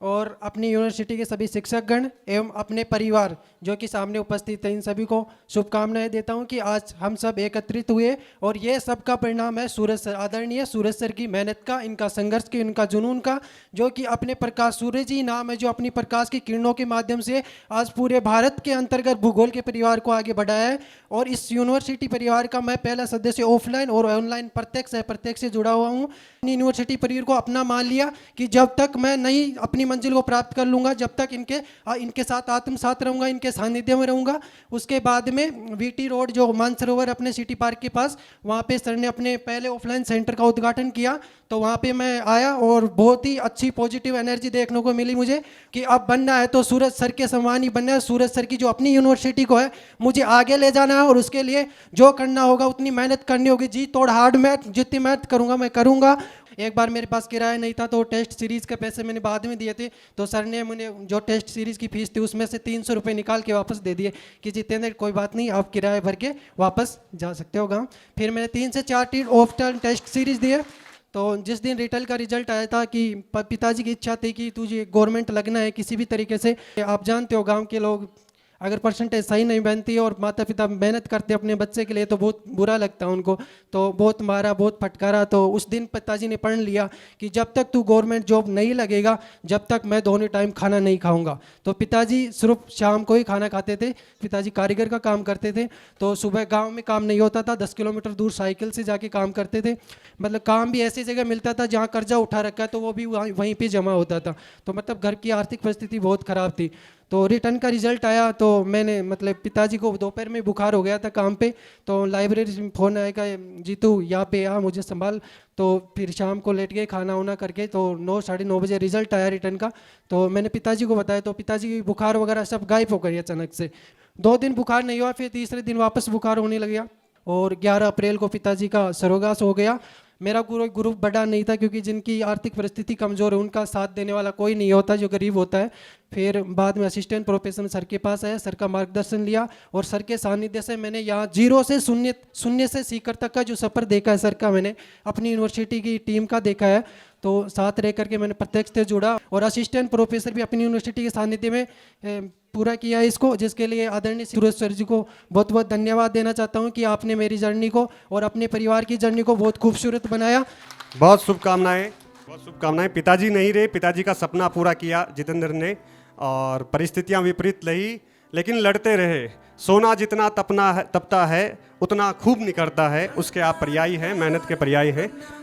और अपनी यूनिवर्सिटी के सभी शिक्षकगण एवं अपने परिवार जो कि सामने उपस्थित हैं, इन सभी को शुभकामनाएं देता हूं कि आज हम सब एकत्रित हुए और ये सब का परिणाम है सूरज सर, आदरणीय सूरज सर की मेहनत का, इनका संघर्ष की, इनका जुनून का, जो कि अपने प्रकाश, सूरज ही नाम है जो अपनी प्रकाश की किरणों के माध्यम से आज पूरे भारत के अंतर्गत भूगोल के परिवार को आगे बढ़ाया है। और इस यूनिवर्सिटी परिवार का मैं पहला सदस्य ऑफलाइन और ऑनलाइन प्रत्यक्ष अप्रत्यक्ष से जुड़ा हुआ हूँ। यूनिवर्सिटी परिवार को अपना मान लिया कि जब तक मैं नहीं अपनी मंजिल को प्राप्त कर लूँगा, जब तक इनके साथ आत्मसात रहूँगा, इनके सानिध्य में रहूँगा। उसके बाद में वीटी रोड जो मानसरोवर अपने सिटी पार्क के पास, वहाँ पे सर ने अपने पहले ऑफलाइन सेंटर का उद्घाटन किया, तो वहाँ पे मैं आया और बहुत ही अच्छी पॉजिटिव एनर्जी देखने को मिली मुझे कि अब बनना है तो सूरज सर के समान ही बनना है। सूरज सर की जो अपनी यूनिवर्सिटी को है मुझे आगे ले जाना है और उसके लिए जो करना होगा उतनी मेहनत करनी होगी, जी तोड़ हार्ड मेहनत, जितनी मेहनत करूँगा मैं करूँगा। एक बार मेरे पास किराया नहीं था तो टेस्ट सीरीज़ के पैसे मैंने बाद में दिए थे, तो सर ने मुझे जो टेस्ट सीरीज़ की फीस थी उसमें से 300 रुपये निकाल के वापस दे दिए कि जितेंद्र कोई बात नहीं, आप किराया भर के वापस जा सकते हो गाँव। फिर मैंने 3 से 4 ऑफ टर्न टेस्ट सीरीज़ दिए। तो जिस दिन रिटर्न का रिजल्ट आया था कि पिताजी की इच्छा थी कि तुझे गवर्नमेंट लगना है किसी भी तरीके से। आप जानते हो गांव के लोग अगर परसेंटेज सही नहीं बनती और माता पिता मेहनत करते अपने बच्चे के लिए तो बहुत बुरा लगता है उनको, तो बहुत मारा, बहुत फटकारा। तो उस दिन पिताजी ने प्रण लिया कि जब तक तू गवर्नमेंट जॉब नहीं लगेगा जब तक मैं दोनों टाइम खाना नहीं खाऊंगा। तो पिताजी सिर्फ शाम को ही खाना खाते थे, पिताजी कारीगर का काम करते थे, तो सुबह गांव में काम नहीं होता था, 10 किलोमीटर दूर साइकिल से जाके काम करते थे। मतलब काम भी ऐसी जगह मिलता था जहाँ कर्जा उठा रखा है तो वो भी वहीं पे जमा होता था। तो मतलब घर की आर्थिक परिस्थिति बहुत ख़राब थी। तो रिटर्न का रिजल्ट आया तो मैंने मतलब पिताजी को दोपहर में बुखार हो गया था काम पे, तो लाइब्रेरी से फ़ोन आएगा, जीतू यहाँ पे आ, मुझे संभाल। तो फिर शाम को लेट गए खाना वाना करके, तो 9 साढ़े 9 बजे रिजल्ट आया रिटर्न का। तो मैंने पिताजी को बताया तो पिताजी की बुखार वगैरह सब गायब हो गई अचानक से। 2 दिन बुखार नहीं हुआ, फिर तीसरे दिन वापस बुखार होने लग गया और 11 अप्रैल को पिताजी का सर्वगास हो गया। मेरा ग्रुप बड़ा नहीं था क्योंकि जिनकी आर्थिक परिस्थिति कमज़ोर है उनका साथ देने वाला कोई नहीं होता जो गरीब होता है। फिर बाद में असिस्टेंट प्रोफेसर सर के पास आया, सर का मार्गदर्शन लिया और सर के सानिध्य से मैंने यहाँ जीरो से शून्य से सीकर तक का जो सफ़र देखा है सर का, मैंने अपनी यूनिवर्सिटी की टीम का देखा है। तो साथ रह करके मैंने प्रत्यक्ष से जुड़ा और असिस्टेंट प्रोफेसर भी अपनी यूनिवर्सिटी के सानिध्य में पूरा किया है इसको, जिसके लिए आदरणीय सूरज सर जी को बहुत बहुत धन्यवाद देना चाहता हूँ कि आपने मेरी जर्नी को और अपने परिवार की जर्नी को बहुत खूबसूरत बनाया। बहुत शुभकामनाएं, बहुत शुभकामनाएं। पिताजी नहीं रहे, पिताजी का सपना पूरा किया जितेंद्र ने, और परिस्थितियां विपरीत रही लेकिन लड़ते रहे। सोना जितना तपता है उतना खूब निकलता है, उसके आप पर्यायी हैं, मेहनत के पर्यायी हैं।